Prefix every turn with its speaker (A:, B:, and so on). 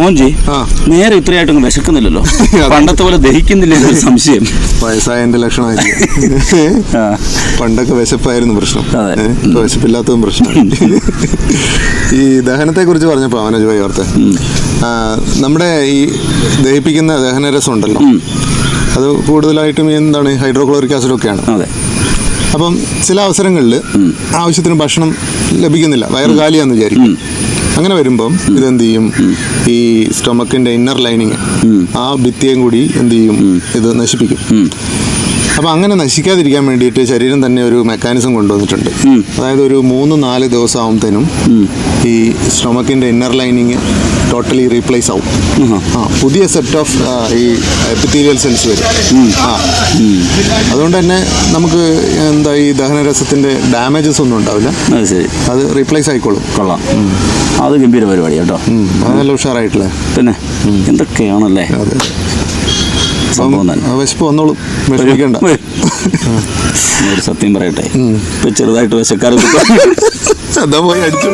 A: മോൻജി നേരെ ഇത്രയായിട്ടൊന്നും വിശക്കുന്നില്ലല്ലോ, പണ്ടത്തെ പോലെ ദഹിക്കുന്നില്ല എന്നൊരു സംശയം.
B: വയസ്സായതിന്റെ ലക്ഷണമായിരിക്കും. പണ്ടൊക്കെ വിശപ്പായിരുന്നു പ്രശ്നം, ഇപ്പൊ വിശപ്പില്ലാത്തതും പ്രശ്നം. ഈ ദഹനത്തെ കുറിച്ച് പറഞ്ഞപ്പോ മനോജ് ഭായി ഓർത്തെ, നമ്മുടെ ഈ ദഹിപ്പിക്കുന്ന ദഹനരസം ഉണ്ടല്ലോ, അത് കൂടുതലായിട്ടും എന്താണ് ഹൈഡ്രോക്ലോറിക് ആസിഡൊക്കെയാണ്. അപ്പം ചില അവസരങ്ങളിൽ ആവശ്യത്തിന് ഭക്ഷണം ലഭിക്കുന്നില്ല, വയറ് കാലിയാന്ന് വിചാരിക്കും. അങ്ങനെ വരുമ്പം ഇതെന്ത് ചെയ്യും, ഈ സ്റ്റൊമക്കിന്റെ ഇന്നർ ലൈനിങ് ആ ഭിത്തിയും കൂടി എന്ത് ചെയ്യും, ഇത് നശിപ്പിക്കും. അപ്പം അങ്ങനെ നശിക്കാതിരിക്കാൻ വേണ്ടിയിട്ട് ശരീരം തന്നെ ഒരു മെക്കാനിസം കൊണ്ടുവന്നിട്ടുണ്ട്. അതായത് ഒരു 3-4 ദിവസം ആകുമ്പോഴത്തേനും ഈ സ്റ്റൊമക്കിന്റെ ഇന്നർ ലൈനിങ് ടോട്ടലി റീപ്ലേസ് ആവും. പുതിയ സെറ്റ് ഓഫ് ഈ എപ്പിത്തീലിയൽ സെൽസ് വരും. അതുകൊണ്ട് തന്നെ നമുക്ക് എന്താ ഈ ദഹനരസത്തിന്റെ ഡാമേജസ് ഒന്നും ഉണ്ടാവില്ല, അത് റീപ്ലേസ് ആയിക്കോളും.
A: കൊള്ളാം, അത് ഗംഭീര പരിപാടി കേട്ടോ.
B: അത് നല്ല ഉഷാറായിട്ടില്ലേ.
A: പിന്നെ എന്തൊക്കെയാണല്ലേ.
B: അതെ, വിശപ്പ് വന്നോളും, വിഷമിക്കണ്ട.
A: ഒരു സത്യം പറയട്ടെ, ഇപ്പൊ ചെറുതായിട്ട് വിശക്കാറ്
B: അതാ പോയി അടിച്ചു.